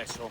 adesso.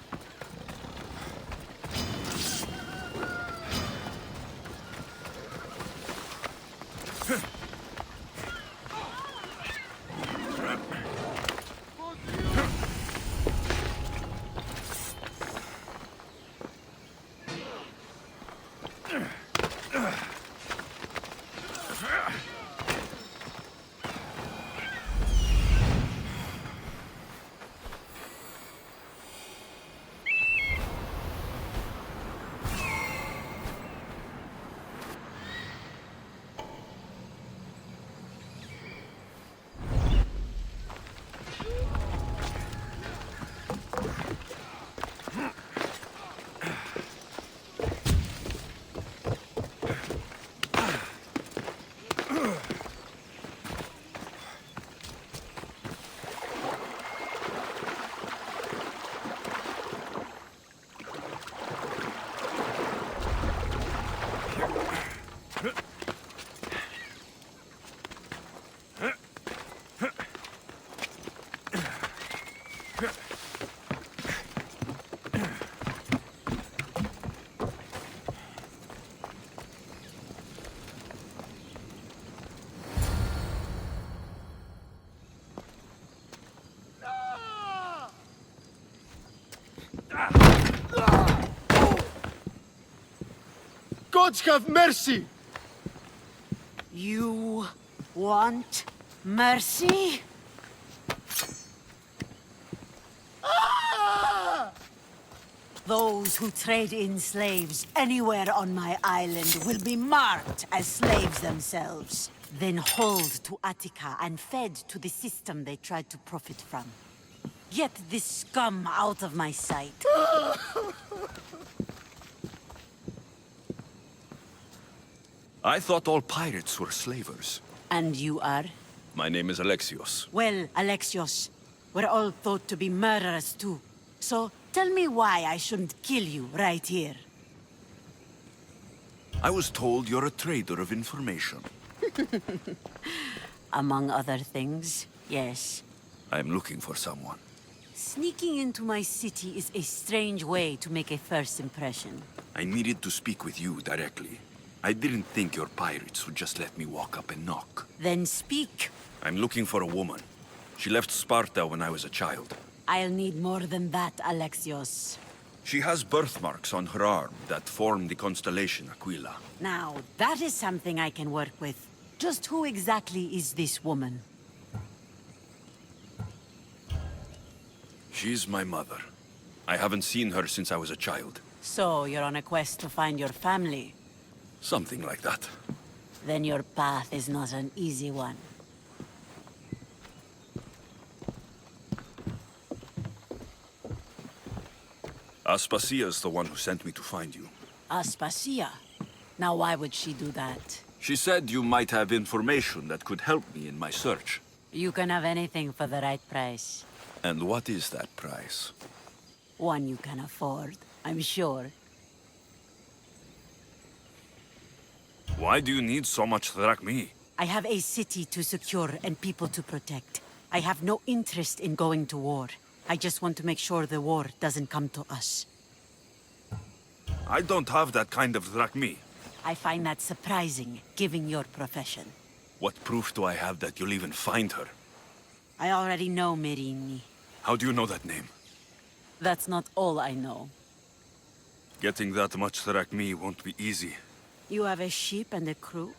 Gods have mercy! You want mercy? Those who trade in slaves anywhere on my island will be marked as slaves themselves, then hauled to Attica and fed to the system they tried to profit from. Get this scum out of my sight. I thought all pirates were slavers. And you are? My name is Alexios. Well, Alexios, we're all thought to be murderers too. So tell me why I shouldn't kill you right here. I was told you're a trader of information. Among other things, yes. I'm looking for someone. Sneaking into my city is a strange way to make a first impression. I needed to speak with you directly. I didn't think your pirates would just let me walk up and knock. Then speak. I'm looking for a woman. She left Sparta when I was a child. I'll need more than that, Alexios. She has birthmarks on her arm that form the constellation Aquila. Now, that is something I can work with. Just who exactly is this woman? She's my mother. I haven't seen her since I was a child. So, you're on a quest to find your family. Something like that. Then your path is not an easy one. Aspasia's the one who sent me to find you. Aspasia? Now why would she do that? She said you might have information that could help me in my search. You can have anything for the right price. And what is that price? One you can afford, I'm sure. Why do you need so much drachmi? I have a city to secure and people to protect. I have no interest in going to war. I just want to make sure the war doesn't come to us. I don't have that kind of drachmi. I find that surprising, given your profession. What proof do I have that you'll even find her? I already know Myrinne. How do you know that name? That's not all I know. Getting that much drachmi won't be easy. You have a ship and a crew?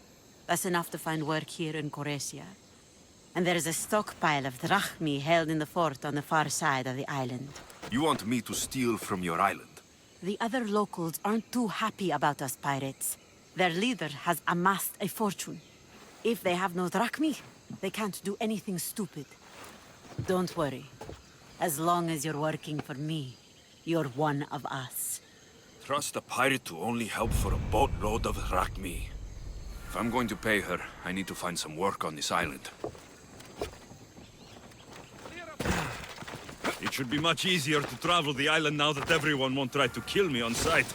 That's enough to find work here in Koresia. And there is a stockpile of drachmi held in the fort on the far side of the island. You want me to steal from your island? The other locals aren't too happy about us pirates. Their leader has amassed a fortune. If they have no drachmi, they can't do anything stupid. Don't worry. As long as you're working for me, you're one of us. Trust a pirate to only help for a boatload of drachmi. If I'm going to pay her, I need to find some work on this island. It should be much easier to travel the island now that everyone won't try to kill me on sight.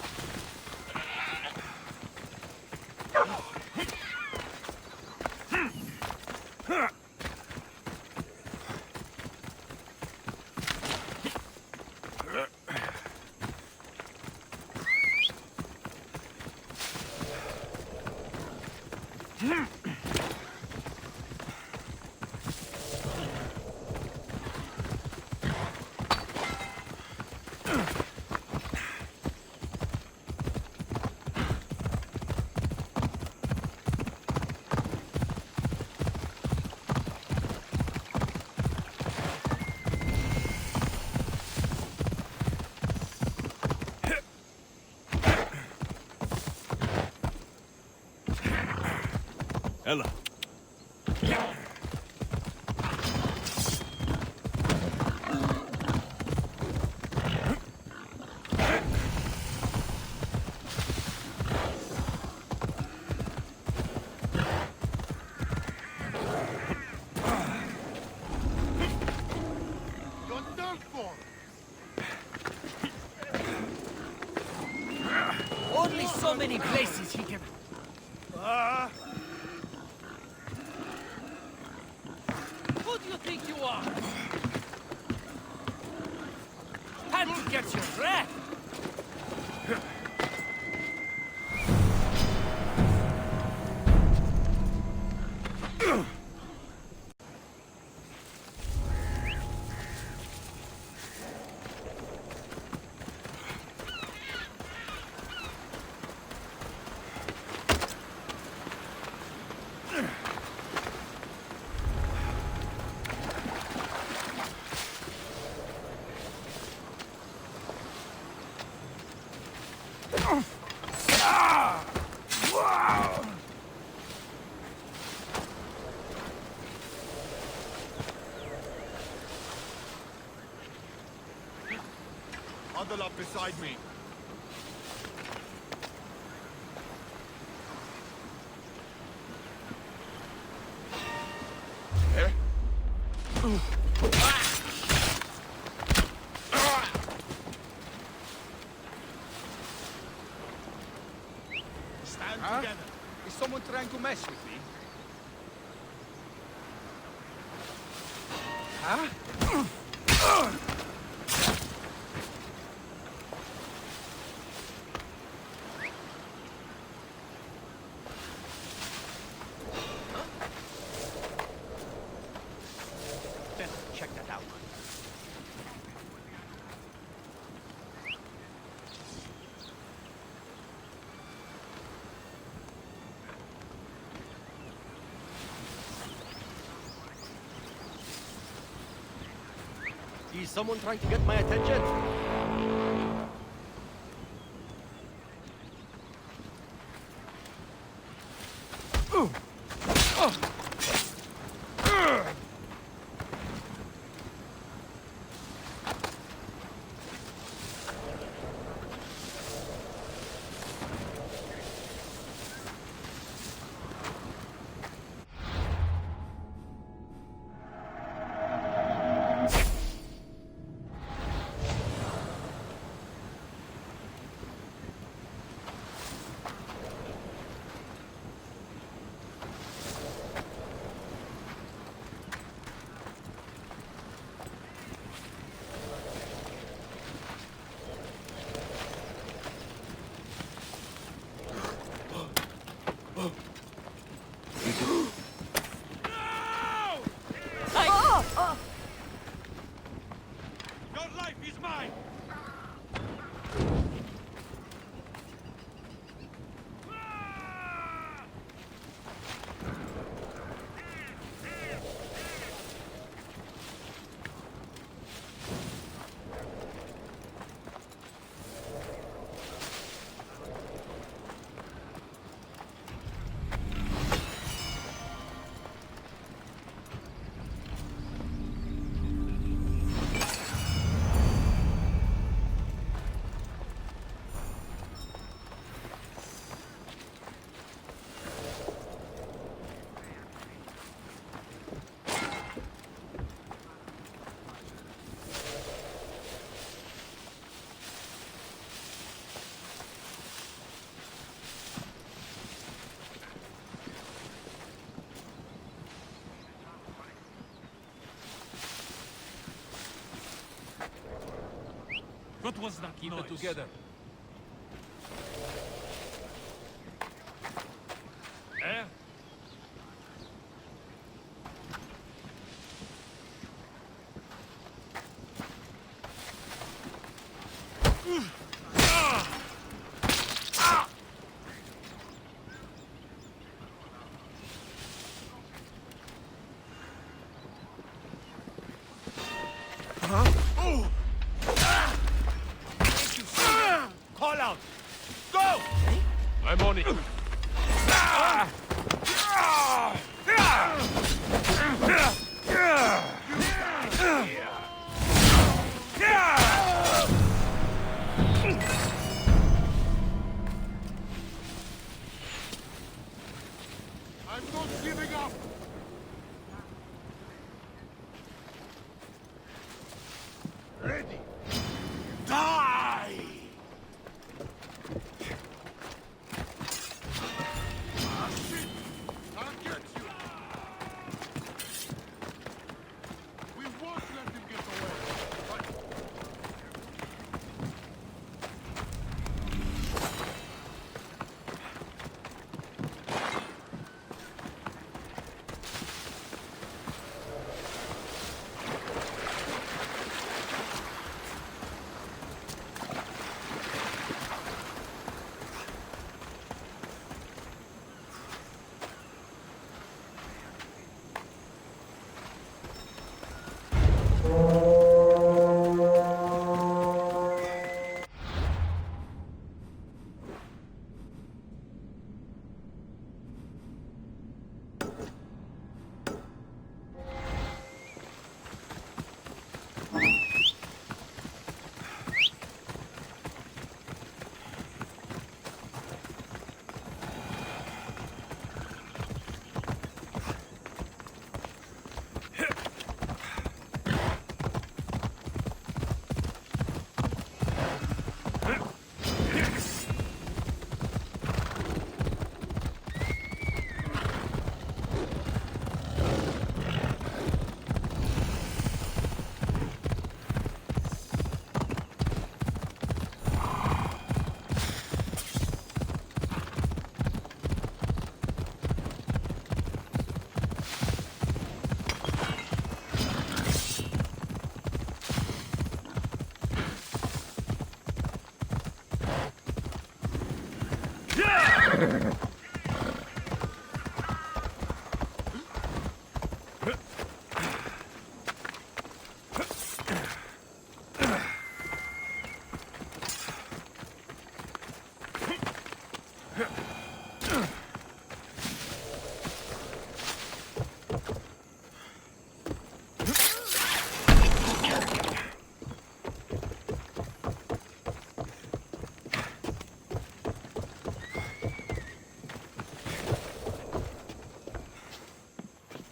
Ella. Only so many places he can... Who do you think you are? Time to get your breath! Huddle up beside me. Stand together. Is someone trying to mess with me? Huh? Check that out. Is someone trying to get my attention? Your life is mine! What was that Keep noise? it together. Eh?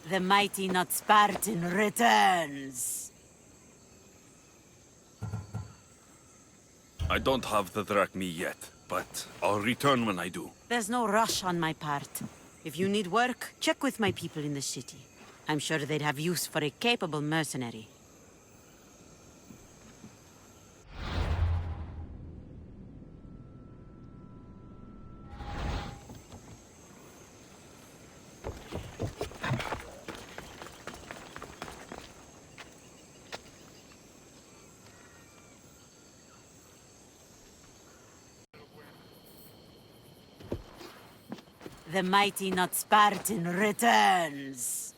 The mighty not Spartan returns. I don't have the drachmi yet, but I'll return when I do. There's no rush on my part. If you need work, check with my people in the city. I'm sure they'd have use for a capable mercenary. The mighty not Spartan returns.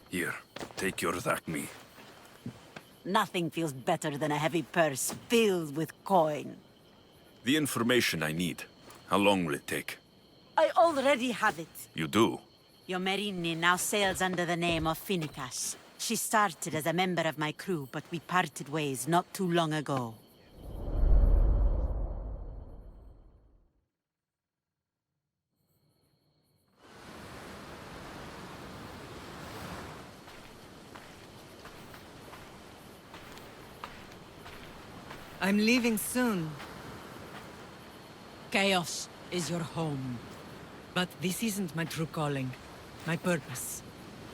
Here, take your drachmi. Nothing feels better than a heavy purse filled with coin. The information I need. How long will it take? I already have it. You do? Your Myrinne now sails under the name of Finicas. She started as a member of my crew, but we parted ways not too long ago. I'm leaving soon, Chaos is your home. but this isn't my true calling. My purpose.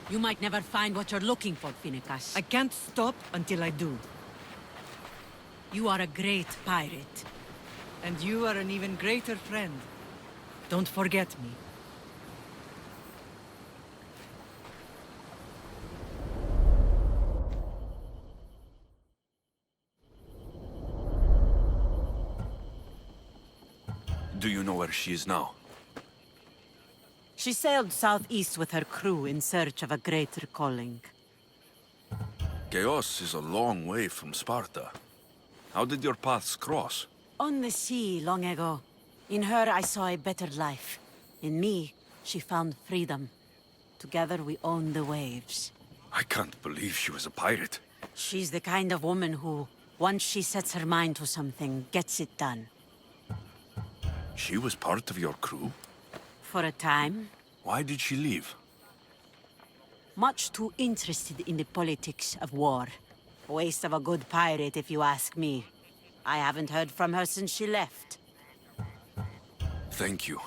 You might never find what you're looking for, Finicas. I can't stop until I do. You are a great pirate. And you are an even greater friend. Don't forget me. Do you know where she is now? She sailed southeast with her crew in search of a greater calling. Chaos is a long way from Sparta. How did your paths cross? On the sea long ago. In her I saw a better life. In me, she found freedom. Together we own the waves. I can't believe she was a pirate. She's the kind of woman who, once she sets her mind to something, gets it done. She was part of your crew? For a time, Why did she leave? much too interested in the politics of war. A waste of a good pirate, if you ask me. I haven't heard from her since she left. Thank you.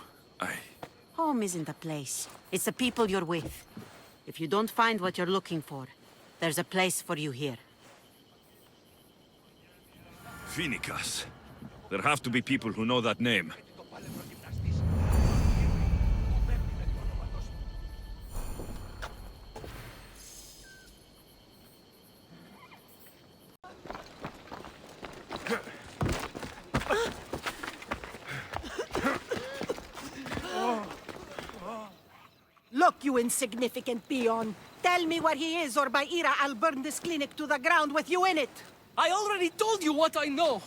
Home isn't a place. It's the people you're with. If you don't find what you're looking for, there's a place for you here. Finicas. There have to be people who know that name. Look, you insignificant peon. Tell me where he is, or by Ira, I'll burn this clinic to the ground with you in it. I already told you what I know.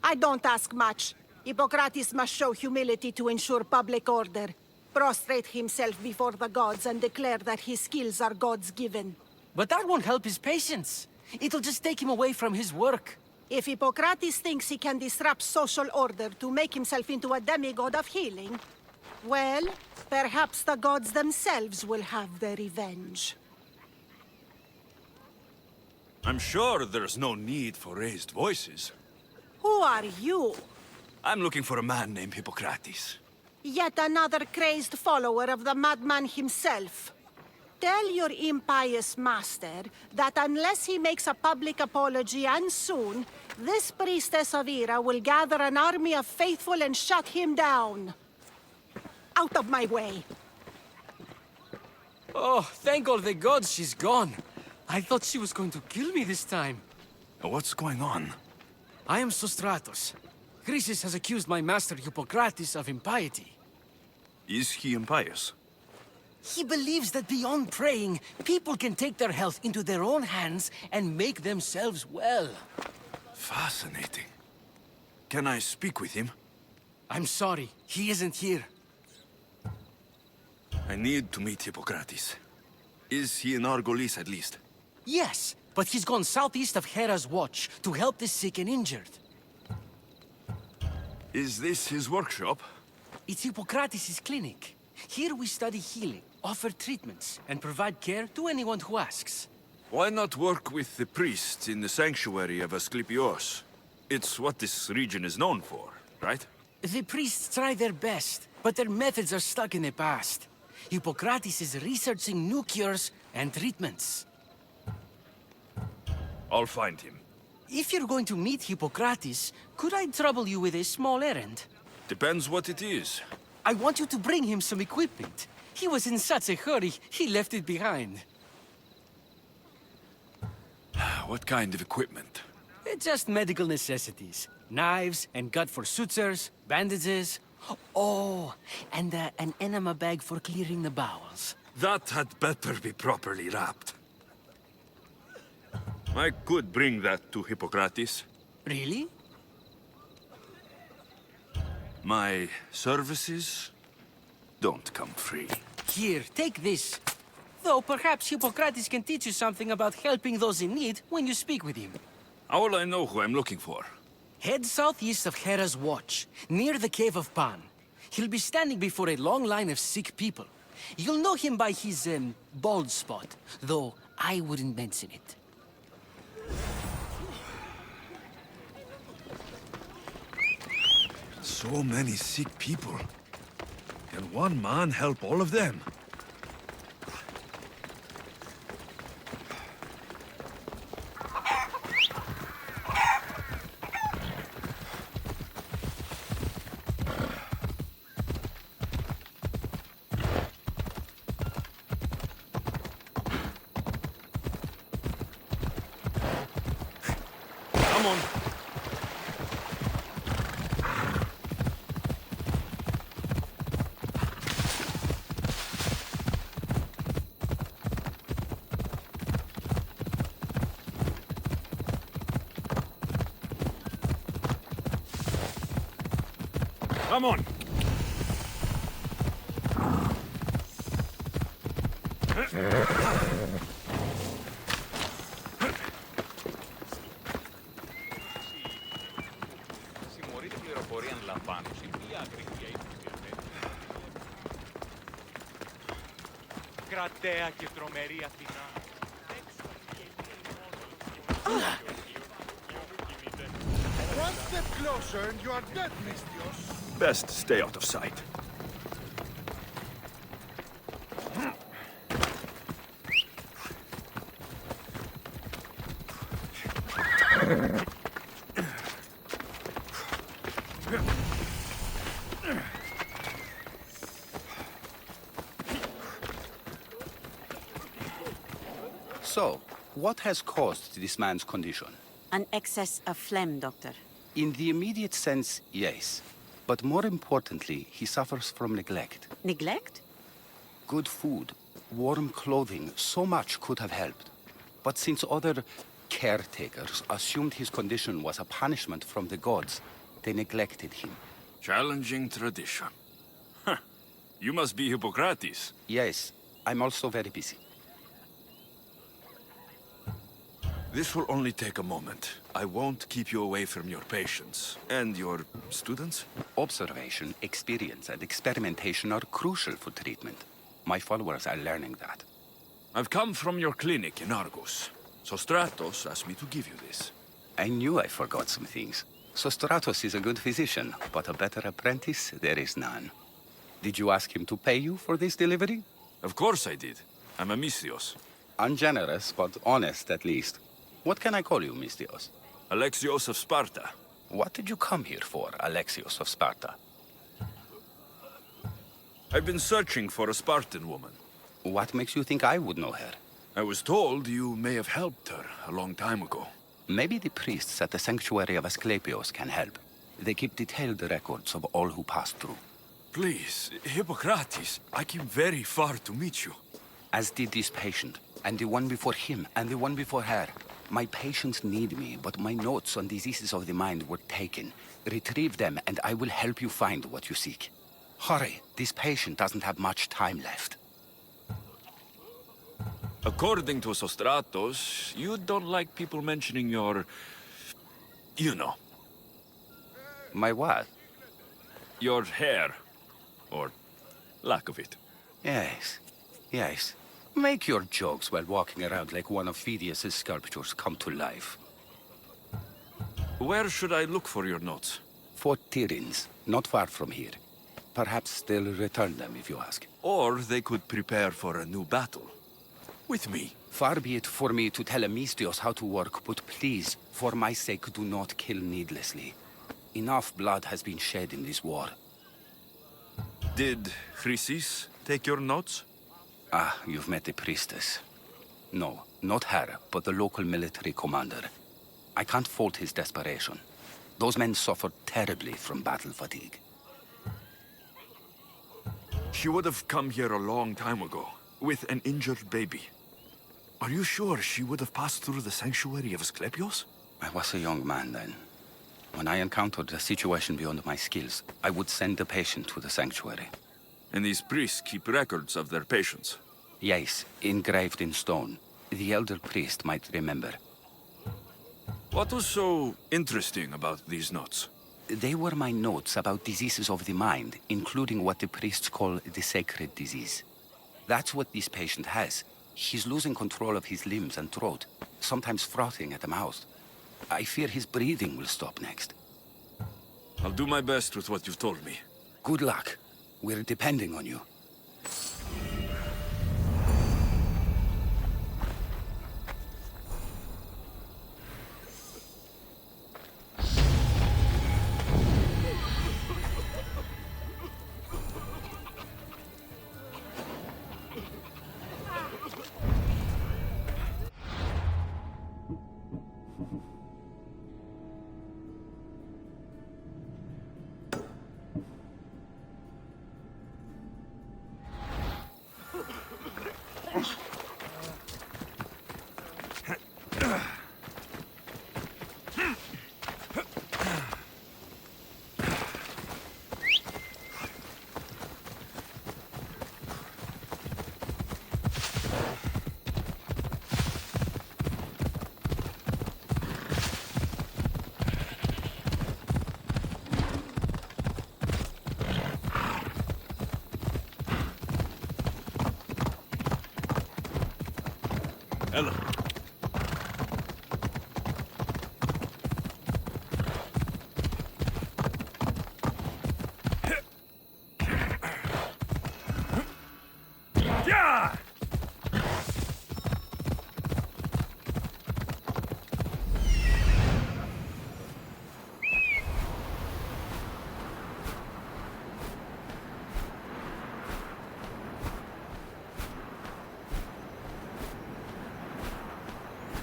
I don't ask much. Hippocrates must show humility to ensure public order. Prostrate himself before the gods and declare that his skills are God's given. But that won't help his patience. It'll just take him away from his work. If Hippocrates thinks he can disrupt social order to make himself into a demigod of healing, well, perhaps the gods themselves will have their revenge. I'm sure there's no need for raised voices. Who are you? I'm looking for a man named Hippocrates. Yet another crazed follower of the madman himself. Tell your impious master that unless he makes a public apology, and soon, this priestess of Ira will gather an army of faithful and shut him down. Out of my way! Oh, thank all the gods she's gone. I thought she was going to kill me this time. What's going on? I am Sostratos. Croesus has accused my master Hippocrates of impiety. Is he impious? He believes that beyond praying, people can take their health into their own hands and make themselves well. Fascinating. Can I speak with him? I'm sorry, he isn't here. I need to meet Hippocrates. Is he in Argolis at least? Yes, but he's gone southeast of Hera's watch to help the sick and injured. Is this his workshop? It's Hippocrates' clinic. Here we study healing, offer treatments, and provide care to anyone who asks. Why not work with the priests in the sanctuary of Asclepios? It's what this region is known for, right? The priests try their best, but their methods are stuck in the past. Hippocrates is researching new cures and treatments. I'll find him. If you're going to meet Hippocrates, could I trouble you with a small errand? Depends what it is. I want you to bring him some equipment. He was in such a hurry, he left it behind. What kind of equipment? Just medical necessities. Knives and gut for sutures, bandages. Oh, and an enema bag for clearing the bowels. That had better be properly wrapped. I could bring that to Hippocrates. Really? My services don't come free. Here, take this. Though perhaps Hippocrates can teach you something about helping those in need when you speak with him. How will I know who I'm looking for? Head southeast of Hera's watch, near the Cave of Pan. He'll be standing before a long line of sick people. You'll know him by his, bald spot, though I wouldn't mention it. So many sick people. Can one man help all of them? Come on. Come on. Κρατέα και τρομερή Αθηνά. One step closer and you are dead, Mystios. Best stay out of sight. So, what has caused this man's condition? An excess of phlegm, Doctor. In the immediate sense, yes. But more importantly, he suffers from neglect. Neglect? Good food, warm clothing, so much could have helped. But since other caretakers assumed his condition was a punishment from the gods, they neglected him. Challenging tradition. Huh. You must be Hippocrates. Yes, I'm also very busy. This will only take a moment. I won't keep you away from your patients. And your students? Observation, experience, and experimentation are crucial for treatment. My followers are learning that. I've come from your clinic in Argos. So Stratos asked me to give you this. I knew I forgot some things. Sostratos is a good physician, but a better apprentice there is none. Did you ask him to pay you for this delivery? Of course I did. I'm a Mystios. Ungenerous, but honest at least. What can I call you, Mystios? Alexios of Sparta. What did you come here for, Alexios of Sparta? I've been searching for a Spartan woman. What makes you think I would know her? I was told you may have helped her a long time ago. Maybe the priests at the sanctuary of Asclepios can help. They keep detailed records of all who pass through. Please, Hippocrates, I came very far to meet you. As did this patient, and the one before him, and the one before her. My patients need me, but my notes on diseases of the mind were taken. Retrieve them, and I will help you find what you seek. Hurry, this patient doesn't have much time left. According to Sostratos, you don't like people mentioning your... you know, My what? your hair. Or lack of it. Yes, yes. Make your jokes while walking around like one of Phidias' sculptures come to life. Where should I look for your notes? Fort Tyrins, not far from here. Perhaps they'll return them if you ask. Or they could prepare for a new battle. With me. Far be it for me to tell Amistios how to work, but please, for my sake, do not kill needlessly. Enough blood has been shed in this war. Did Chrysis take your notes? Ah, you've met the priestess. No, not her, but the local military commander. I can't fault his desperation. Those men suffered terribly from battle fatigue. She would have come here a long time ago, with an injured baby. Are you sure she would have passed through the sanctuary of Asclepios? I was a young man then. When I encountered a situation beyond my skills, I would send the patient to the sanctuary. And these priests keep records of their patients. Yes, engraved in stone. The elder priest might remember. What was so interesting about these notes? They were my notes about diseases of the mind, including what the priests call the sacred disease. That's what this patient has. He's losing control of his limbs and throat, sometimes frothing at the mouth. I fear his breathing will stop next. I'll do my best with what you've told me. Good luck. We're depending on you. Ella. Yeah!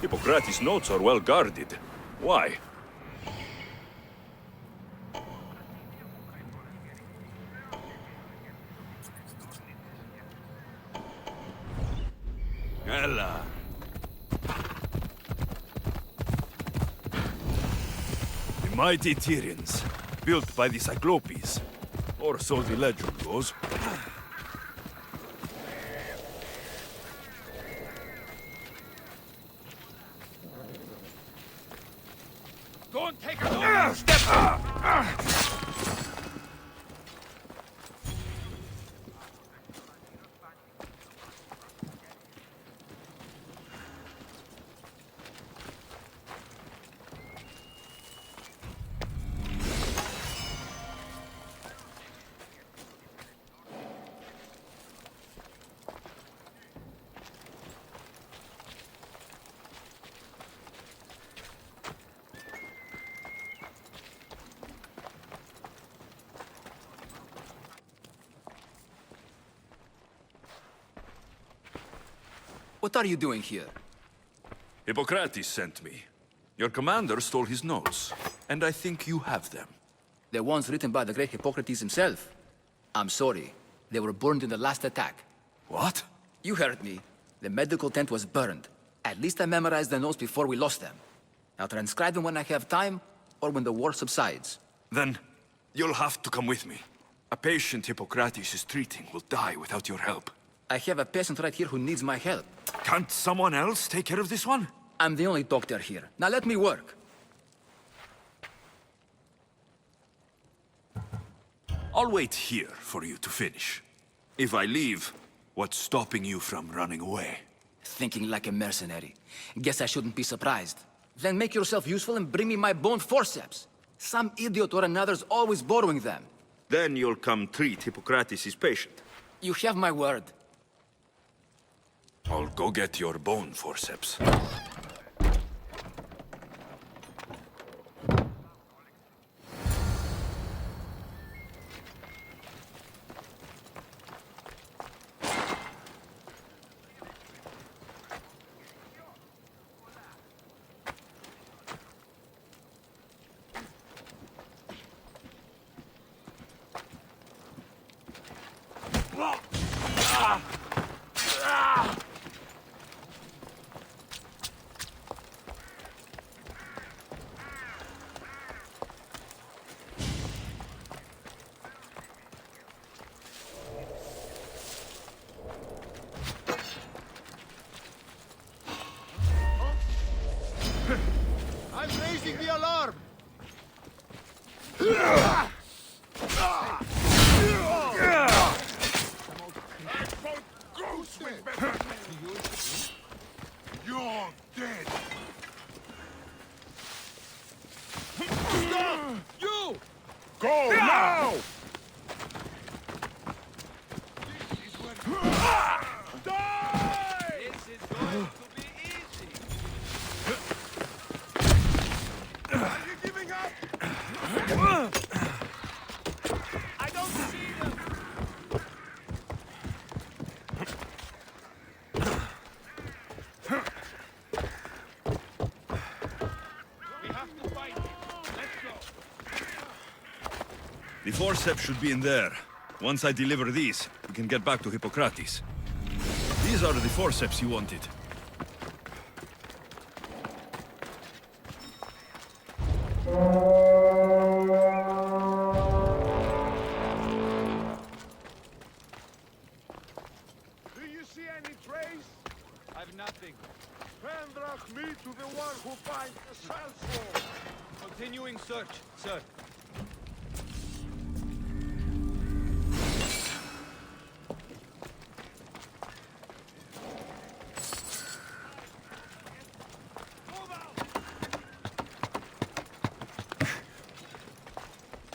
Hippocrates' notes are well guarded. Why? Ella. The mighty Tyrins, built by the Cyclopes, or so the legend goes. Don't take a step! What are you doing here? Hippocrates sent me. Your commander stole his notes, and I think you have them. The ones written by the great Hippocrates himself. I'm sorry. They were burned in the last attack. What? You heard me. The medical tent was burned. At least I memorized the notes before we lost them. I'll transcribe them when I have time, or when the war subsides. Then, you'll have to come with me. A patient Hippocrates is treating will die without your help. I have a patient right here who needs my help. Can't someone else take care of this one? I'm the only doctor here. Now let me work. I'll wait here for you to finish. If I leave, what's stopping you from running away? Thinking like a mercenary. Guess I shouldn't be surprised. Then make yourself useful and bring me my bone forceps. Some idiot or another's always borrowing them. Then you'll come treat Hippocrates' patient. You have my word. I'll go get your bone forceps. I'm raising the alarm! You're dead! Stop! You! Go now! Die! This is going to be easy. Are you giving up? I don't see them. We have to fight him. Let's go. The forceps should be in there. Once I deliver these, we can get back to Hippocrates. These are the forceps you wanted. Do you see any trace? I've nothing. Pendrach me to the one who finds the sandstorm. Continuing search, sir.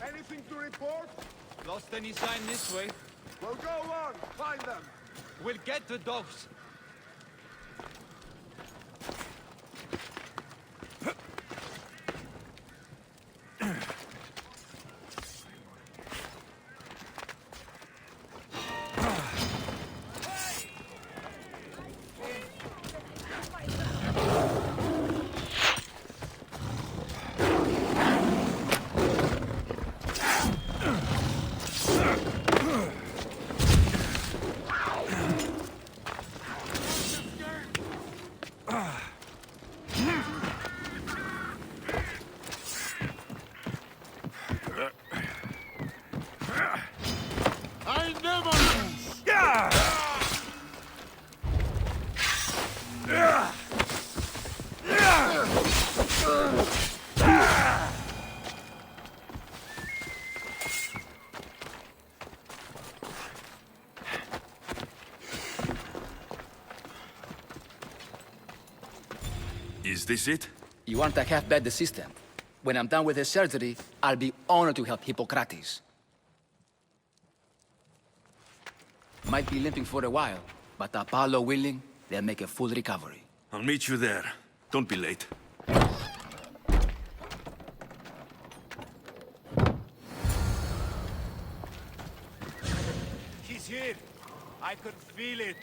Anything to report? Lost any sign this way? Well, go on. Find them. We'll get the dogs. I never lose! Is this it? You aren't a half-bad assistant. When I'm done with the surgery, I'll be honored to help Hippocrates. Might be limping for a while, but Apollo willing, they'll make a full recovery. I'll meet you there. Don't be late. He's here. I could feel it.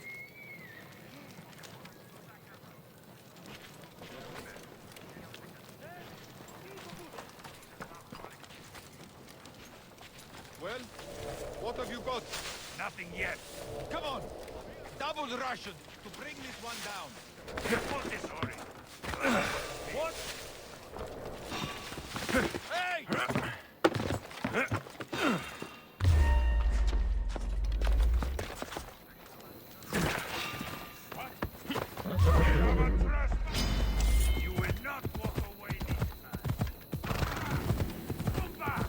good. Nothing yet. Come on. Double Russian to bring this one down. Montessori. What? Hey! You will not walk away this time. Come back!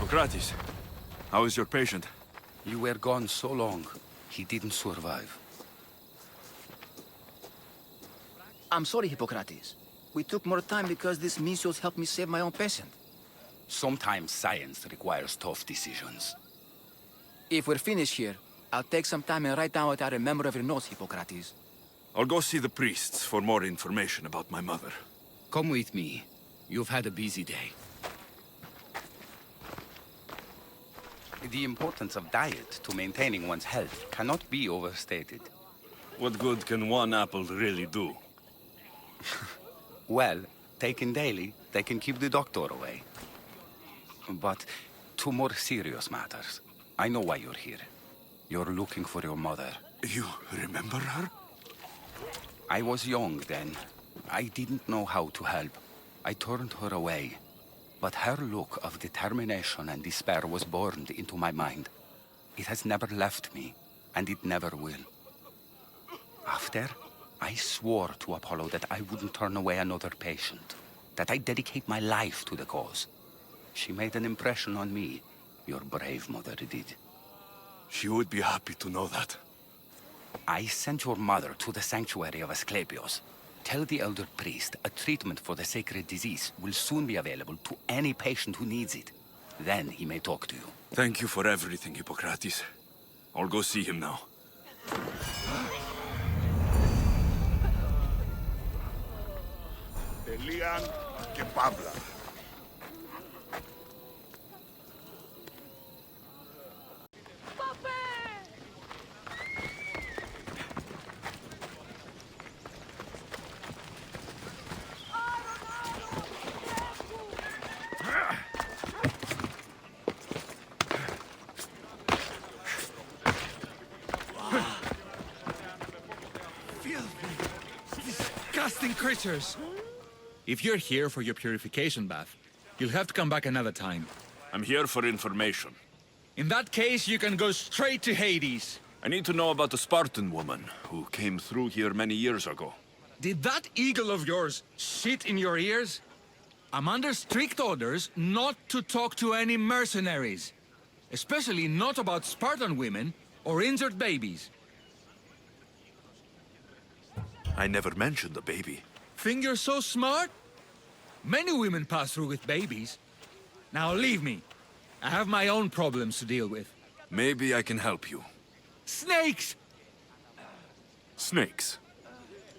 Hippocrates, how is your patient? You were gone so long, he didn't survive. I'm sorry, Hippocrates. We took more time because this measles helped me save my own patient. Sometimes science requires tough decisions. If we're finished here, I'll take some time and write down what I remember of your notes, Hippocrates. I'll go see the priests for more information about my mother. Come with me. You've had a busy day. The importance of diet to maintaining one's health cannot be overstated. What good can one apple really do? Well, taken daily, they can keep the doctor away. But to more serious matters. I know why you're here. You're looking for your mother. You remember her? I was young then. I didn't know how to help. I turned her away. But her look of determination and despair was burned into my mind. It has never left me, and it never will. After, I swore to Apollo that I wouldn't turn away another patient, that I'd dedicate my life to the cause. She made an impression on me. Your brave mother did. She would be happy to know that. I sent your mother to the sanctuary of Asclepios. Tell the elder priest a treatment for the sacred disease will soon be available to any patient who needs it. Then he may talk to you. Thank you for everything, Hippocrates. I'll go see him now. Elian και Παύλα. Disgusting creatures! If you're here for your purification bath, you'll have to come back another time. I'm here for information. In that case, you can go straight to Hades. I need to know about the Spartan woman who came through here many years ago. Did that eagle of yours shit in your ears? I'm under strict orders not to talk to any mercenaries. Especially not about Spartan women or injured babies. I never mentioned the baby. Think you're so smart? Many women pass through with babies. Now leave me. I have my own problems to deal with. Maybe I can help you. Snakes! Snakes?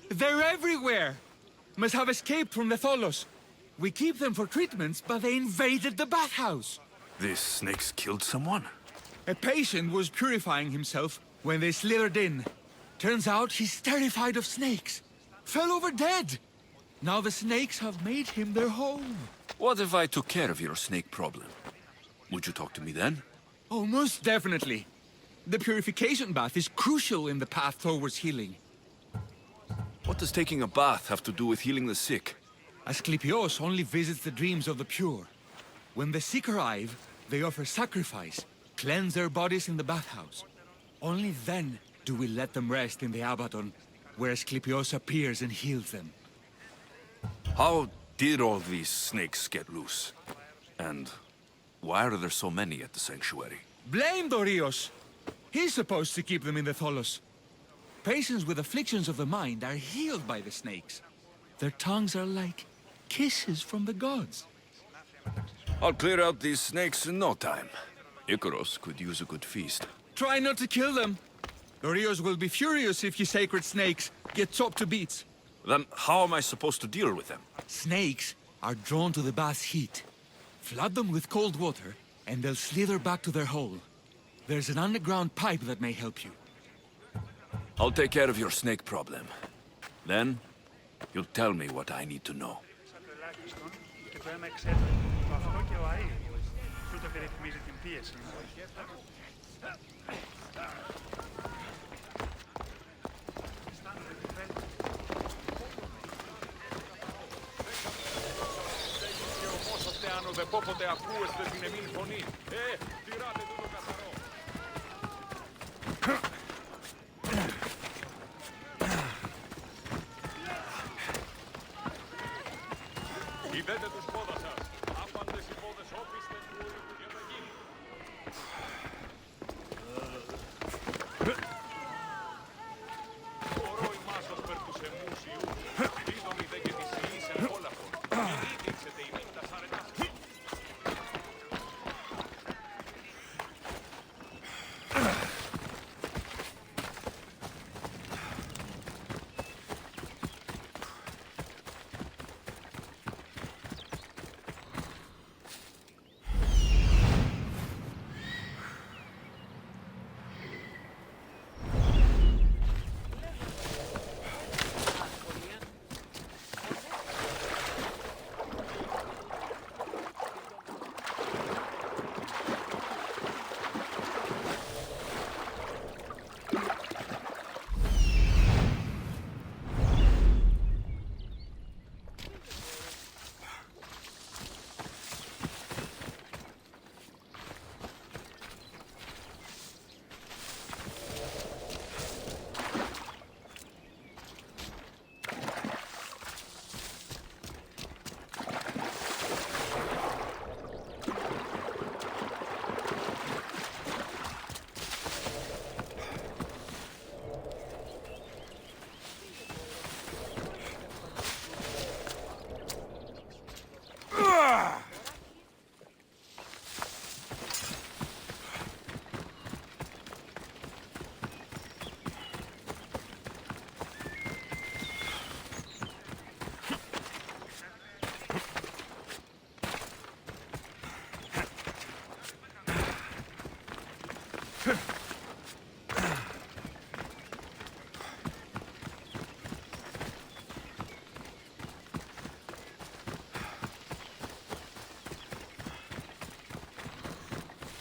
They're everywhere! Must have escaped from the Tholos. We keep them for treatments, but they invaded the bathhouse. These snakes killed someone? A patient was purifying himself when they slithered in. Turns out he's terrified of snakes. Fell over dead. Now the snakes have made him their home. What if I took care of your snake problem? Would you talk to me then? Oh, most definitely. The purification bath is crucial in the path towards healing. What does taking a bath have to do with healing the sick? Asclepios only visits the dreams of the pure. When the sick arrive, they offer sacrifice, cleanse their bodies in the bathhouse. Only then do we let them rest in the Abaddon, where Asclepios appears and heals them. How did all these snakes get loose? And Why are there so many at the sanctuary? Blame Dorios! He's supposed to keep them in the Tholos. Patients with afflictions of the mind are healed by the snakes. Their tongues are like kisses from the gods. I'll clear out these snakes in no time. Icaros could use a good feast. Try not to kill them. Dorios will be furious if you sacred snakes get chopped to bits. Then how am I supposed to deal with them? Snakes are drawn to the bath's heat. Flood them with cold water, and they'll slither back to their hole. There's an underground pipe that may help you. I'll take care of your snake problem. Then, you'll tell me what I need to know. Είδετε τους πόδας σας. Άπαντες οι πόδες όπιστε του ορικού για να γίνει. Μπορώ ημάς ως περ τους εμούς ιούς. Δίδομοι δε και τις ιείς εν πόλαφων. Μην ήδειξετε ημίν τα σαρετάς.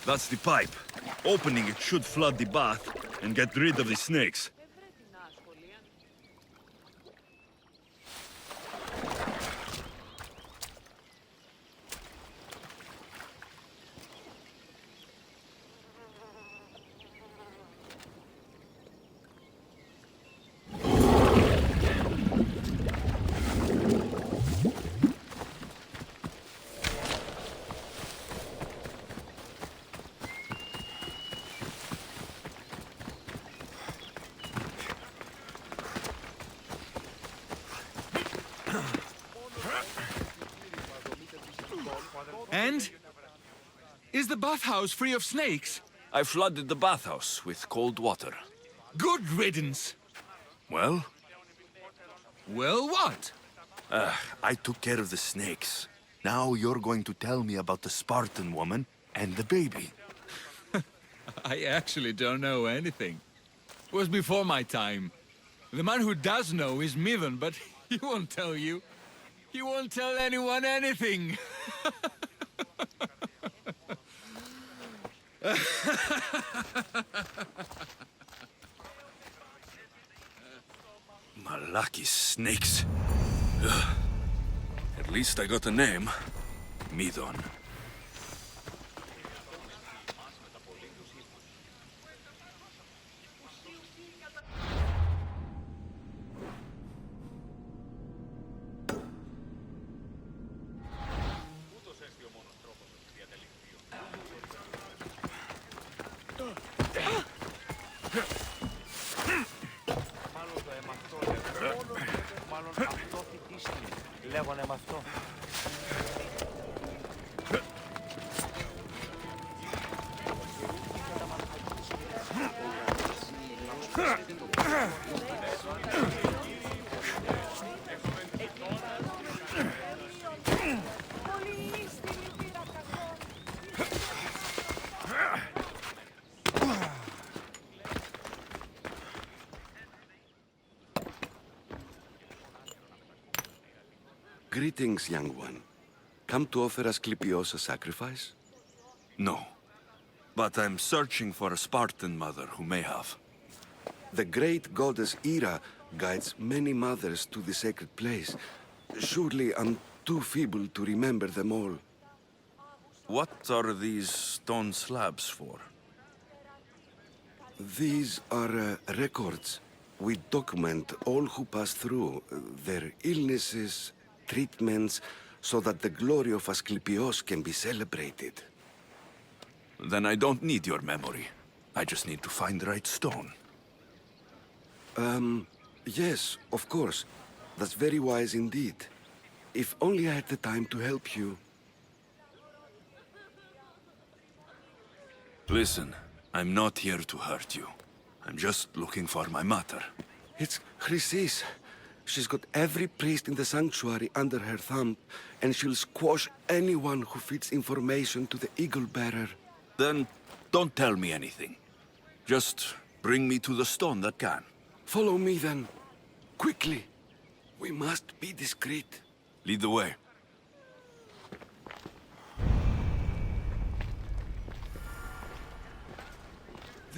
That's the pipe. Opening it should flood the bath and get rid of the snakes. And? Is the bathhouse free of snakes? I flooded the bathhouse with cold water. Good riddance. Well? Well, what? I took care of the snakes. Now you're going to tell me about the Spartan woman and the baby. I actually don't know anything. It was before my time. The man who does know is Myrinne, but he won't tell you. He won't tell anyone anything. Malaki snakes. Ugh. At least I got a name. Midon. παλεύουνε με αυτό. Greetings, young one. Come to offer Asclepios a sacrifice? No. But I'm searching for a Spartan mother who may have. The great goddess Ira guides many mothers to the sacred place. Surely I'm too feeble to remember them all. What are these stone slabs for? These are records. We document all who pass through, their illnesses, treatments, so that the glory of Asclepios can be celebrated. Then I don't need your memory. I just need to find the right stone. Yes, of course. That's very wise indeed. If only I had the time to help you. Listen, I'm not here to hurt you. I'm just looking for my mother. It's Chrysis. She's got every priest in the sanctuary under her thumb, and she'll squash anyone who feeds information to the Eagle Bearer. Then don't tell me anything. Just bring me to the stone that can. Follow me then. Quickly. We must be discreet. Lead the way.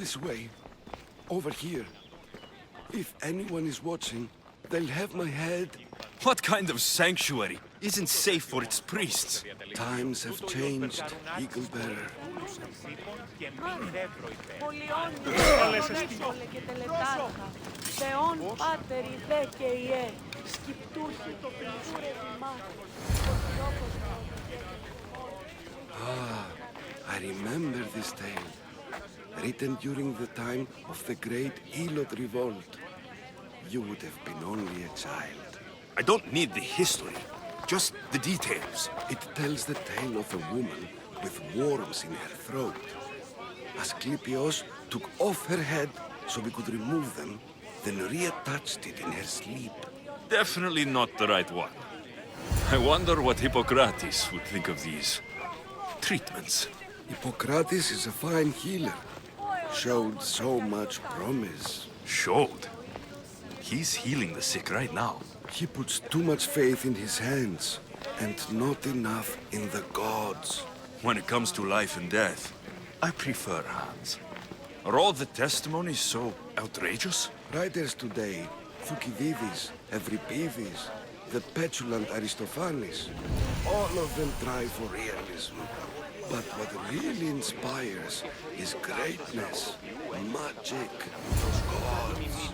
This way. Over here. If anyone is watching, they'll have my head. What kind of sanctuary isn't safe for its priests? Times have changed, Eagle Bearer. Ah, I remember this tale. Written during the time of the Great Elot Revolt. You would have been only a child. I don't need the history, just the details. It tells the tale of a woman with worms in her throat. Asclepios took off her head so we could remove them, then reattached it in her sleep. Definitely not the right one. I wonder what Hippocrates would think of these treatments. Hippocrates is a fine healer. Showed so much promise. Showed? He's healing the sick right now. He puts too much faith in his hands, and not enough in the gods. When it comes to life and death, I prefer hands. Are all the testimonies so outrageous? Writers today, Thucydides, Euripides, the petulant Aristophanes, all of them try for realism. But what really inspires is greatness, magic, gods.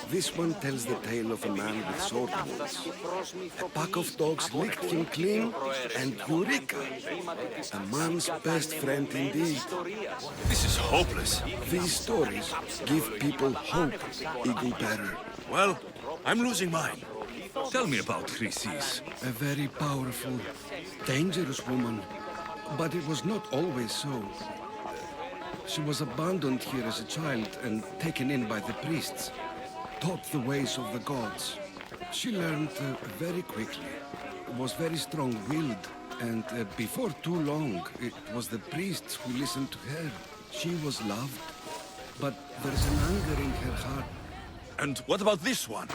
This one tells the tale of a man with sword wounds. A pack of dogs licked him clean, and Eureka! A man's best friend indeed. This is hopeless. These stories give people hope, Eagle Bearer. Well, I'm losing mine. Tell me about Chrysis. A very powerful, dangerous woman. But it was not always so. She was abandoned here as a child and taken in by the priests. Taught the ways of the gods. She learned very quickly. Was very strong-willed. And before too long, it was the priests who listened to her. She was loved. But there's an anger in her heart. And what about this one?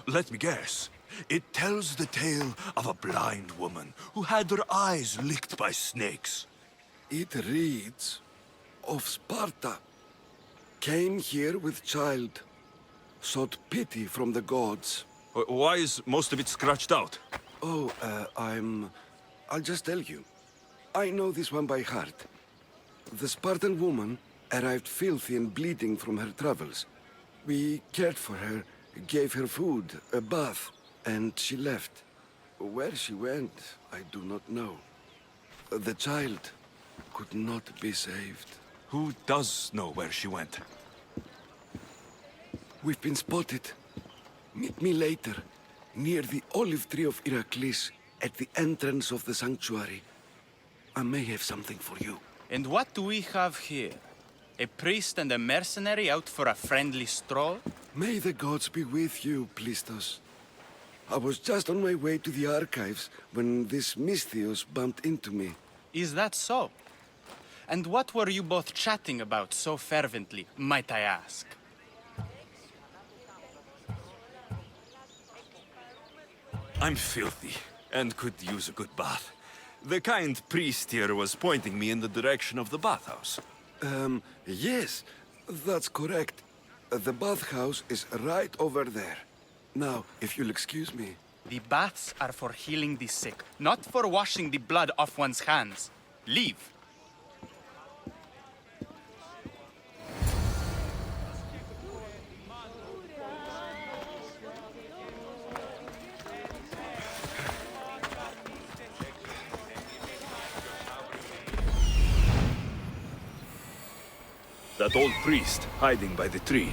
Let me guess. It tells the tale of a blind woman who had her eyes licked by snakes. It reads of Sparta. Came here with child. Sought pity from the gods. Why is most of it scratched out? Oh, I'll just tell you. I know this one by heart. The Spartan woman arrived filthy and bleeding from her travels. We cared for her, gave her food, a bath, and she left. Where she went, I do not know. The child could not be saved. Who does know where she went? We've been spotted. Meet me later, near the olive tree of Iraklis, at the entrance of the sanctuary. I may have something for you. And what do we have here? A priest and a mercenary out for a friendly stroll? May the gods be with you, Plistos. I was just on my way to the archives when this Misthios bumped into me. Is that so? And what were you both chatting about so fervently, might I ask? I'm filthy, and could use a good bath. The kind priest here was pointing me in the direction of the bathhouse. Yes, that's correct. The bathhouse is right over there. Now, if you'll excuse me. The baths are for healing the sick, not for washing the blood off one's hands. Leave. That old priest hiding by the tree.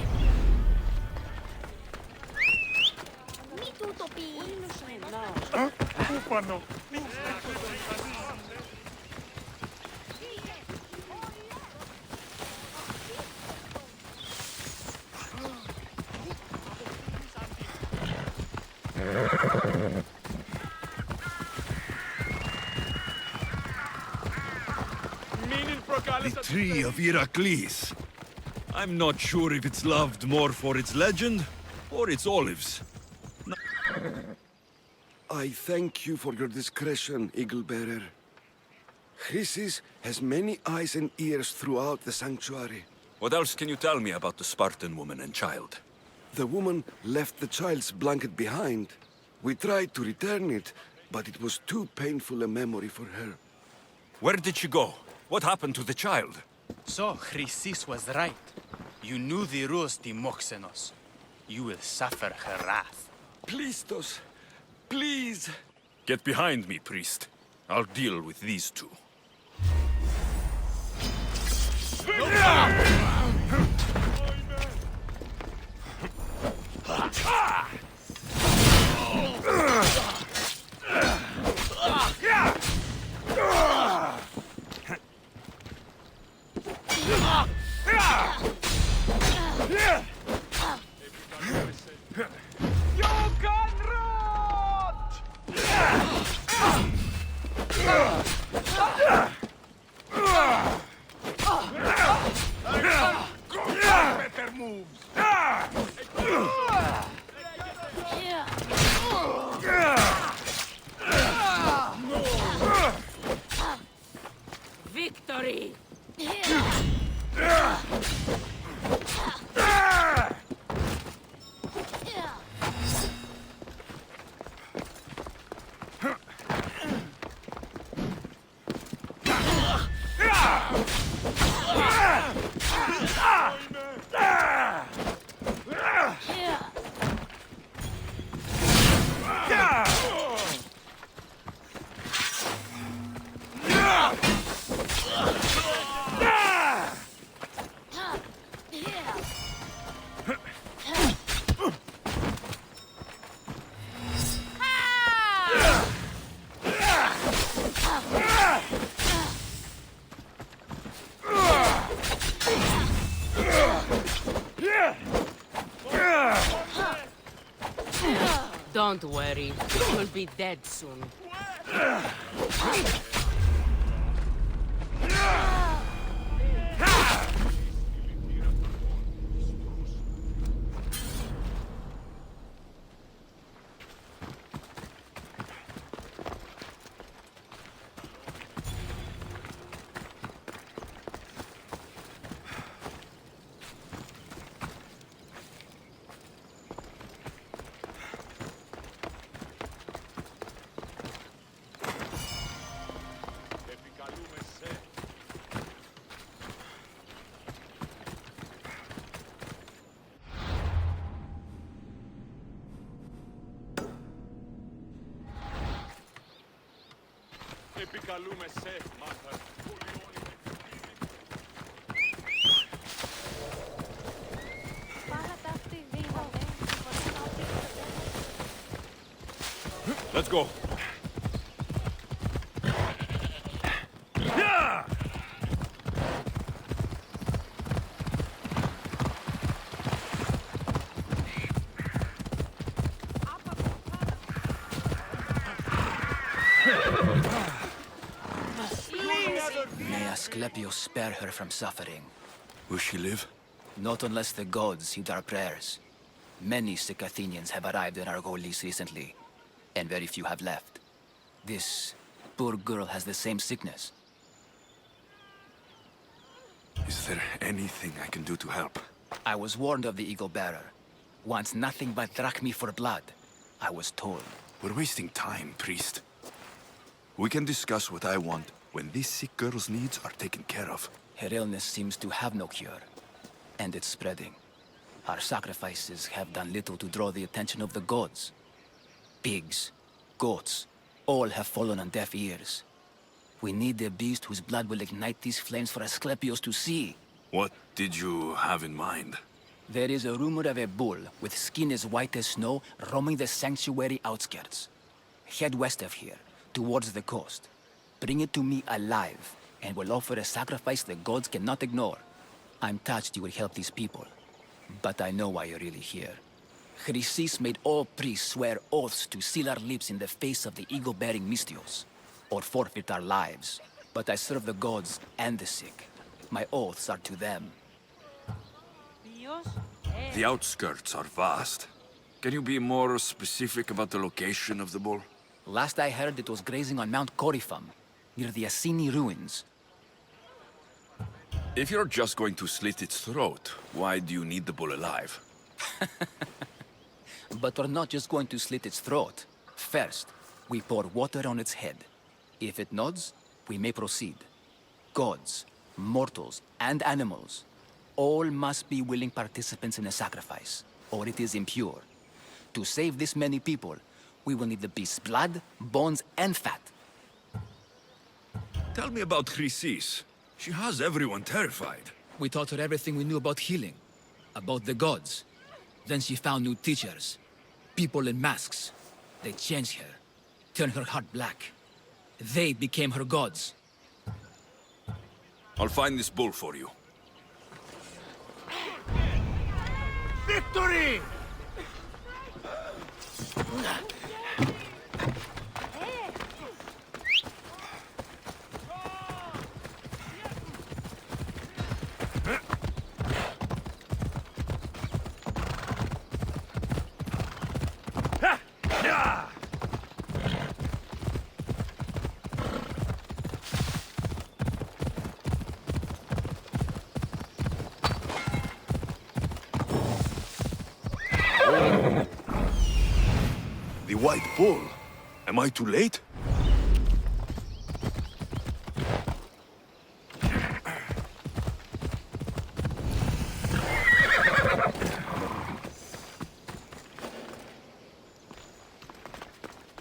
The tree of Iraklis. I'm not sure if it's loved more for its legend or its olives. I thank you for your discretion, Eagle-bearer. Chrysis has many eyes and ears throughout the sanctuary. What else can you tell me about the Spartan woman and child? The woman left the child's blanket behind. We tried to return it, but it was too painful a memory for her. Where did she go? What happened to the child? So, Chrysis was right. You knew the rules, Timoxenos. You will suffer her wrath. Plistos, please. Get behind me, priest. I'll deal with these two. Better moves. Victory! Don't worry, you'll be dead soon. Επικαλούμε σε, Μάρθα. Let's go. May Asclepius spare her from suffering. Will she live? Not unless the gods heed our prayers. Many sick Athenians have arrived in Argolis recently, and very few have left. This poor girl has the same sickness. Is there anything I can do to help? I was warned of the Eagle Bearer. Wants nothing but drachmi for blood. I was told. We're wasting time, priest. We can discuss what I want when this sick girl's needs are taken care of. Her illness seems to have no cure, and it's spreading. Our sacrifices have done little to draw the attention of the gods. Pigs, goats, all have fallen on deaf ears. We need a beast whose blood will ignite these flames for Asclepius to see. What did you have in mind? There is a rumor of a bull with skin as white as snow roaming the sanctuary outskirts. Head west of here, towards the coast. Bring it to me alive, and we'll offer a sacrifice the gods cannot ignore. I'm touched you will help these people, but I know why you're really here. Chrysis made all priests swear oaths to seal our lips in the face of the eagle-bearing Mystios, or forfeit our lives. But I serve the gods and the sick. My oaths are to them. The outskirts are vast. Can you be more specific about the location of the bull? Last I heard, it was grazing on Mount Corifum, near the Assini ruins. If you're just going to slit its throat, why do you need the bull alive? But we're not just going to slit its throat. First, we pour water on its head. If it nods, we may proceed. Gods, mortals, and animals, all must be willing participants in a sacrifice, or it is impure. To save this many people, we will need the beast's blood, bones, and fat. Tell me about Chrysis. She has everyone terrified. We taught her everything we knew about healing, about the gods. Then she found new teachers, people in masks. They changed her, turned her heart black. They became her gods. I'll find this bull for you. Victory! The white bull. Am I too late?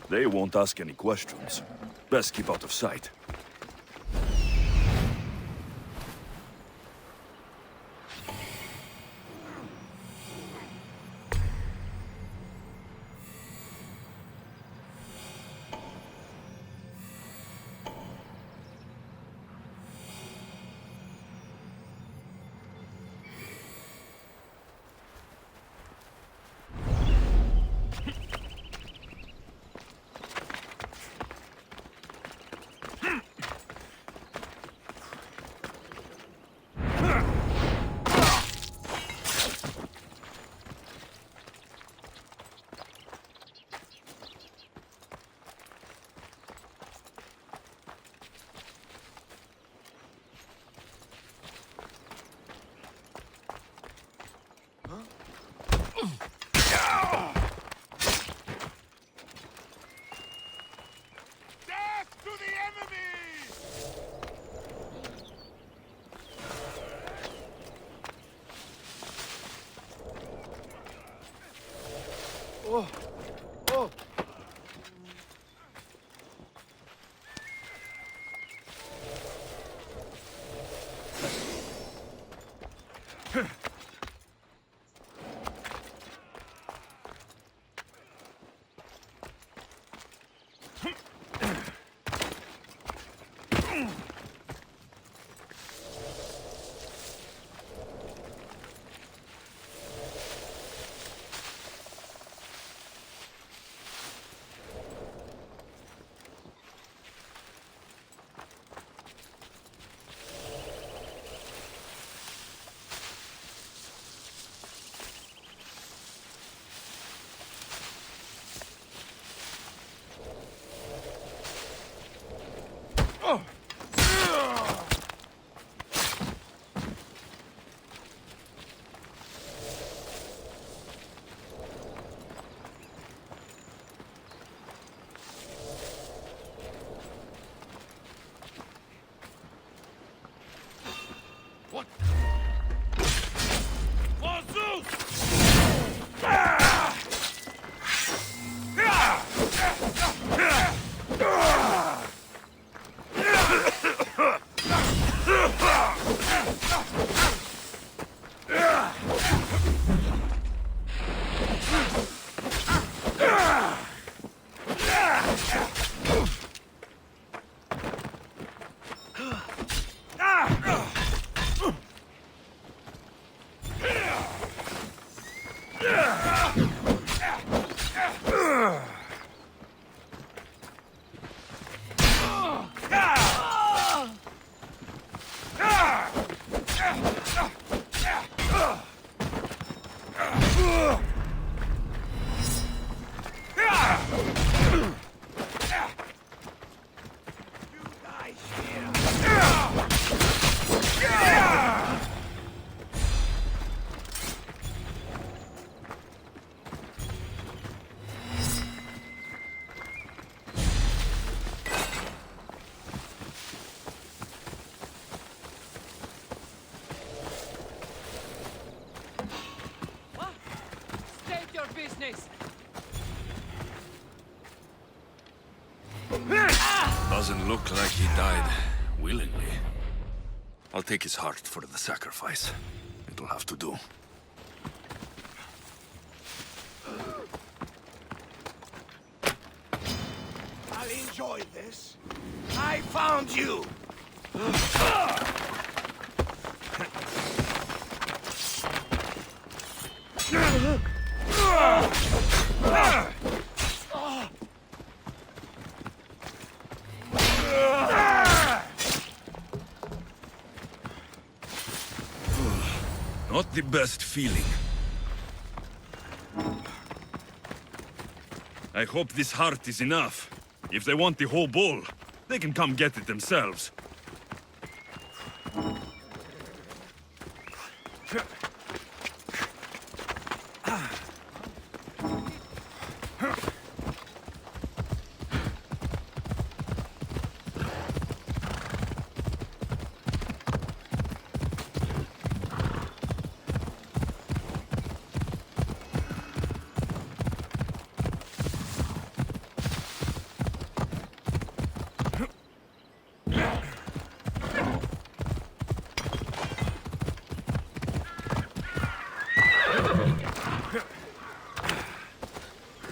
They won't ask any questions. Best keep out of sight. Oh! Oh! darkness! Doesn't look like he died willingly. I'll take his heart for the sacrifice. It'll have to do. I'll enjoy this. I found you! Not the best feeling. I hope this heart is enough. If they want the whole bowl, they can come get it themselves.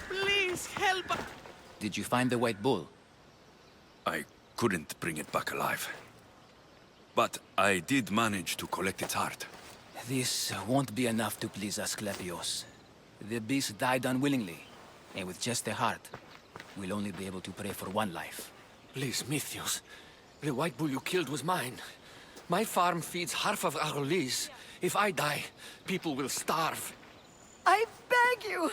Please help! Did you find the white bull? I couldn't bring it back alive. But I did manage to collect its heart. This won't be enough to please Asclepios. The beast died unwillingly, and with just a heart, we'll only be able to pray for one life. Please, Mythios. The white bull you killed was mine. My farm feeds half of Arolis. If I die, people will starve. I beg you!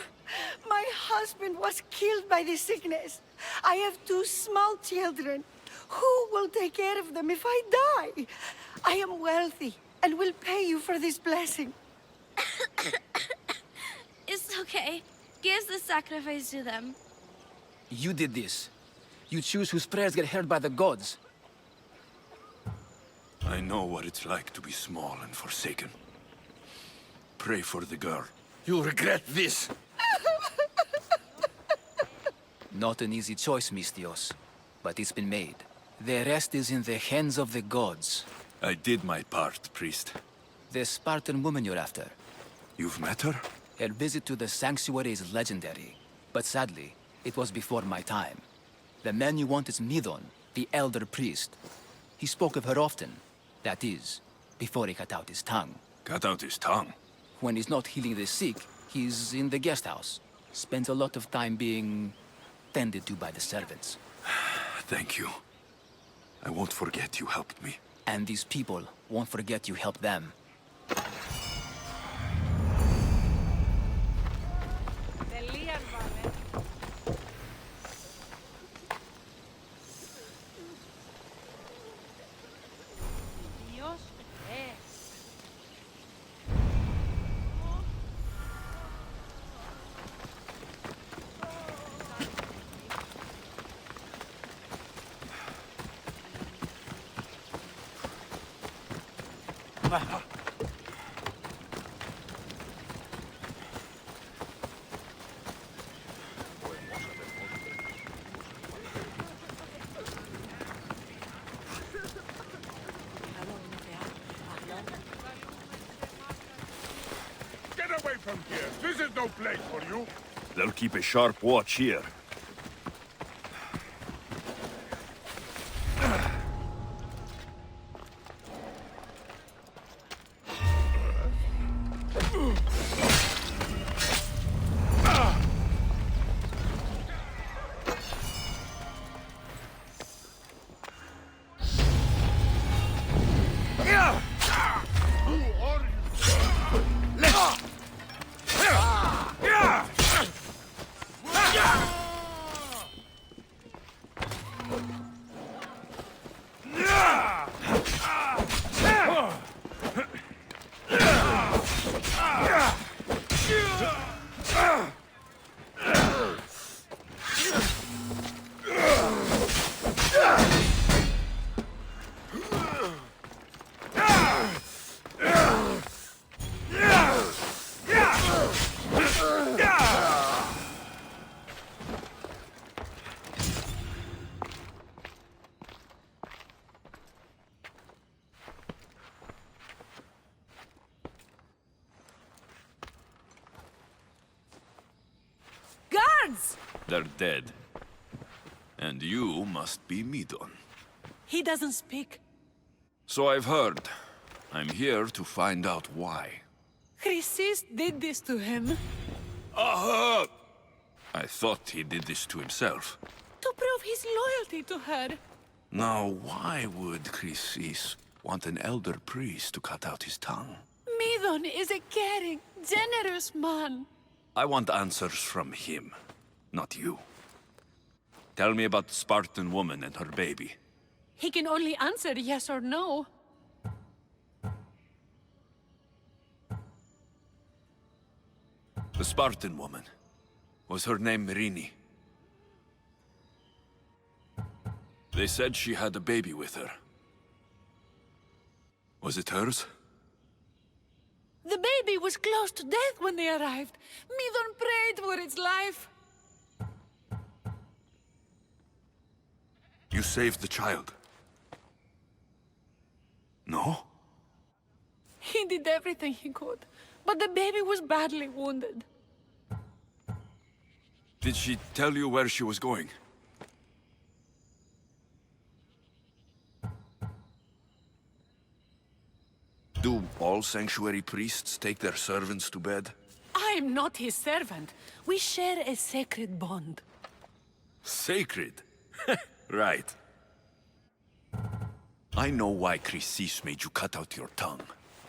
My husband was killed by the sickness. I have 2 small children. Who will take care of them if I die? I am wealthy and will pay you for this blessing. It's okay. Give the sacrifice to them. You did this. You choose whose prayers get heard by the gods. I know what it's like to be small and forsaken. Pray for the girl. You'll regret this. Not an easy choice, Mystios, but it's been made. The rest is in the hands of the gods. I did my part, priest. The Spartan woman you're after. You've met her? Her visit to the sanctuary is legendary, but sadly, it was before my time. The man you want is Myrinne, the elder priest. He spoke of her often. That is, before he cut out his tongue. Cut out his tongue? When he's not healing the sick, he's in the guest house. Spends a lot of time being tended to by the servants. Thank you. I won't forget you helped me. And these people won't forget you helped them. Get away from here! This is no place for you! They'll keep a sharp watch here. gods! They're dead. And you must be Midon. He doesn't speak. So I've heard. I'm here to find out why. Chrysis did this to him. Aha! I thought he did this to himself. To prove his loyalty to her. Now, why would Chrysis want an elder priest to cut out his tongue? Midon is a caring, generous man. I want answers from him, not you. Tell me about the Spartan woman and her baby. He can only answer yes or no. The Spartan woman. Was her name Myrinne? They said she had a baby with her. Was it hers? The baby was close to death when they arrived. Midon prayed for its life. You saved the child. No? He did everything he could, but the baby was badly wounded. Did she tell you where she was going? Do all sanctuary priests take their servants to bed? I am not his servant. We share a sacred bond. Sacred? Right. I know why Chrysis made you cut out your tongue.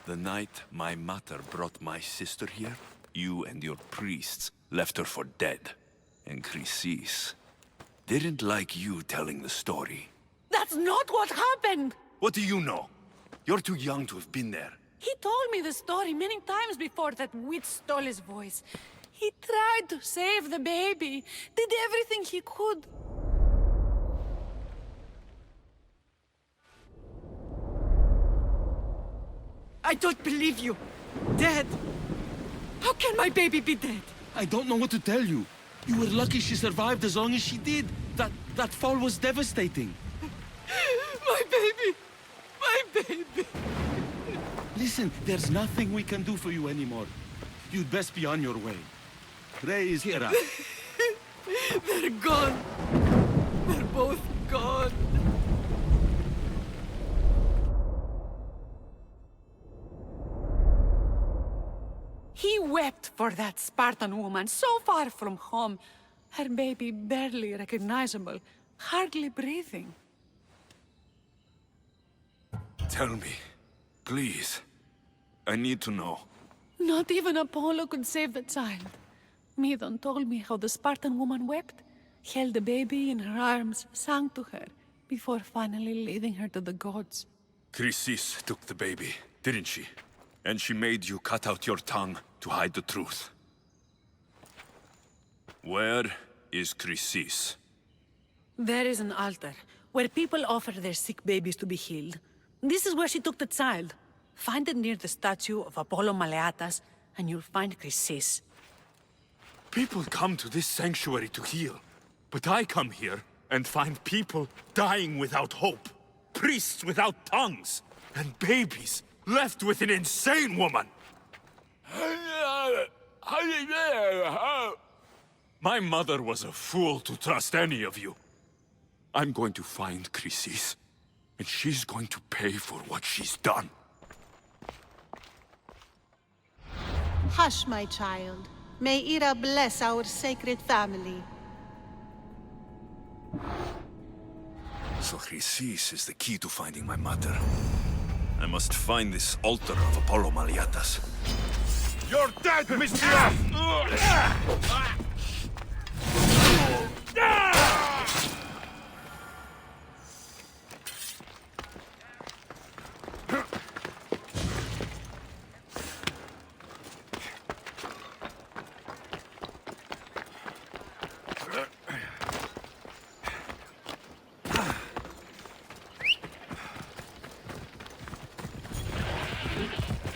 The night my mater brought my sister here, you and your priests left her for dead. And Chrysis didn't like you telling the story. That's not what happened! What do you know? You're too young to have been there. He told me the story many times before that witch stole his voice. He tried to save the baby, did everything he could. I don't believe you. Dead. How can my baby be dead? I don't know what to tell you. You were lucky she survived as long as she did. That fall was devastating. My baby! My baby! Listen, there's nothing we can do for you anymore. You'd best be on your way. Ray is here. They're gone. They're both gone. He wept for that Spartan woman, so far from home. Her baby barely recognizable, hardly breathing. Tell me, please. I need to know. Not even Apollo could save the child. Midon told me how the Spartan woman wept, held the baby in her arms, sang to her, before finally leading her to the gods. Chrysis took the baby, didn't she? And she made you cut out your tongue to hide the truth. Where is Chrysis? There is an altar, where people offer their sick babies to be healed. This is where she took the child. Find it near the statue of Apollo Maleatas, and you'll find Chrysis. People come to this sanctuary to heal. But I come here and find people dying without hope. Priests without tongues. And babies left with an insane woman. My mother was a fool to trust any of you. I'm going to find Chrysis, and she's going to pay for what she's done. Hush, my child. May Ira bless our sacred family. So Chrysis is the key to finding my mother. I must find this altar of Apollo Maleatas. You're dead, Mr.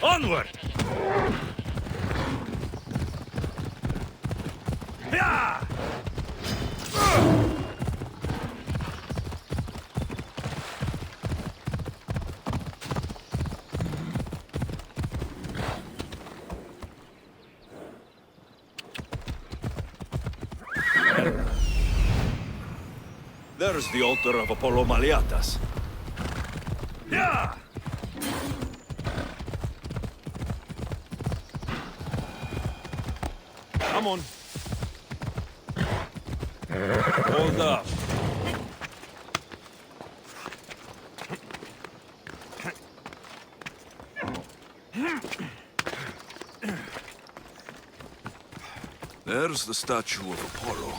Onward! Yeah! There's the altar of Apollo Maliatas. Yeah! Come on. Hold up. There's the statue of Apollo.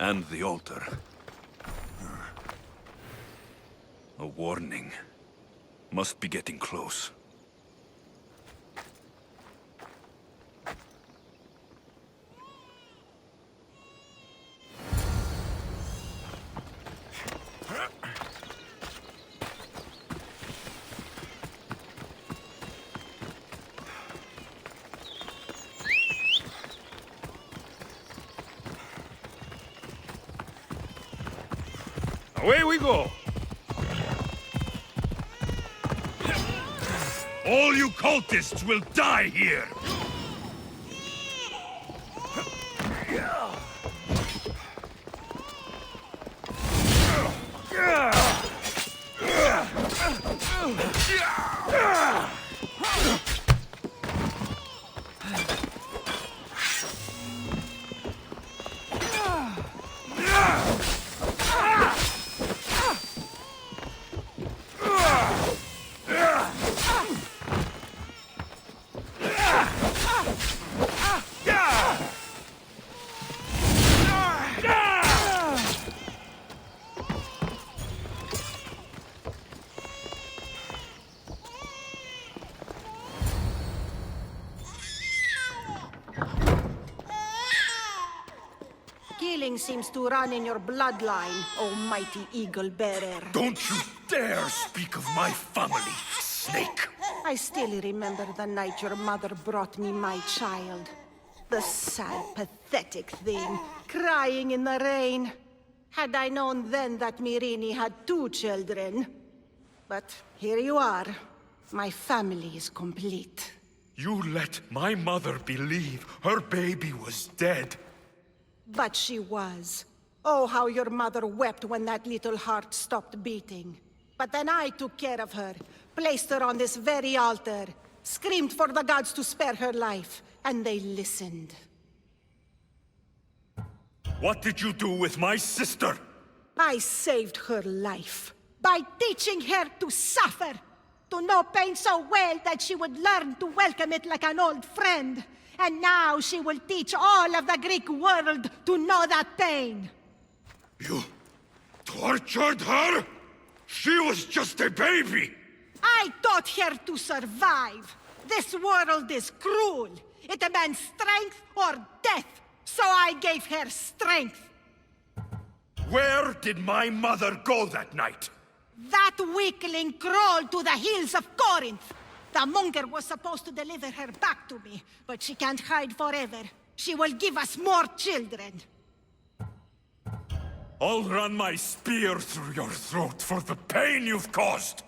And the altar. A warning. Must be getting close. Away we go! All you cultists will die here! Killing seems to run in your bloodline, oh mighty eagle bearer. Don't you dare speak of my family, snake! I still remember the night your mother brought me my child. The sad, pathetic thing, crying in the rain. Had I known then that Myrinne had 2 children. But here you are. My family is complete. You let my mother believe her baby was dead. But she was. Oh, how your mother wept when that little heart stopped beating. But then I took care of her, placed her on this very altar, screamed for the gods to spare her life, and they listened. What did you do with my sister? I saved her life by teaching her to suffer, to know pain so well that she would learn to welcome it like an old friend. And now she will teach all of the Greek world to know that pain. You tortured her? She was just a baby! I taught her to survive. This world is cruel. It demands strength or death. So I gave her strength. Where did my mother go that night? That weakling crawled to the hills of Corinth. The monger was supposed to deliver her back to me, but she can't hide forever. She will give us more children. I'll run my spear through your throat for the pain you've caused!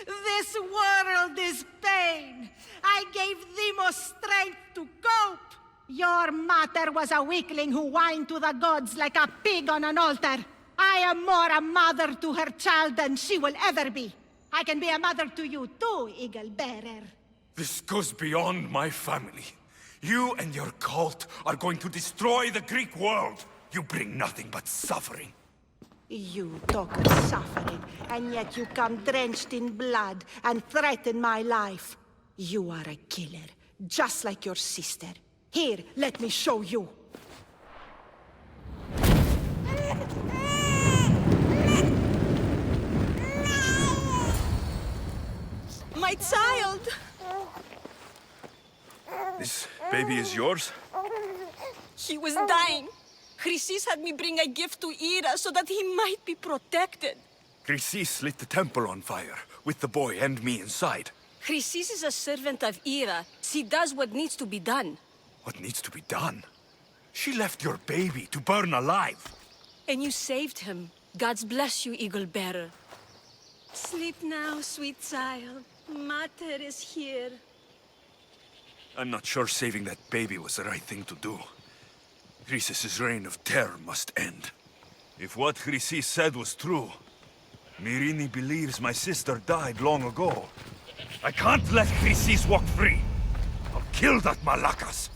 This world is pain. I gave Demos strength to cope. Your mother was a weakling who whined to the gods like a pig on an altar. I am more a mother to her child than she will ever be. I can be a mother to you too, Eagle Bearer. This goes beyond my family. You and your cult are going to destroy the Greek world. You bring nothing but suffering. You talk of suffering, and yet you come drenched in blood and threaten my life. You are a killer, just like your sister. Here, let me show you. My child! This baby is yours? He was dying. Chrysis had me bring a gift to Ira so that he might be protected. Chrysis lit the temple on fire, with the boy and me inside. Chrysis is a servant of Ira. She does what needs to be done. What needs to be done? She left your baby to burn alive. And you saved him. God's bless you, Eagle Bearer. Sleep now, sweet child. Mater is here. I'm not sure saving that baby was the right thing to do. Chrysis' reign of terror must end. If what Chrysis said was true, Myrinne believes my sister died long ago. I can't let Chrysis walk free. I'll kill that Malakas.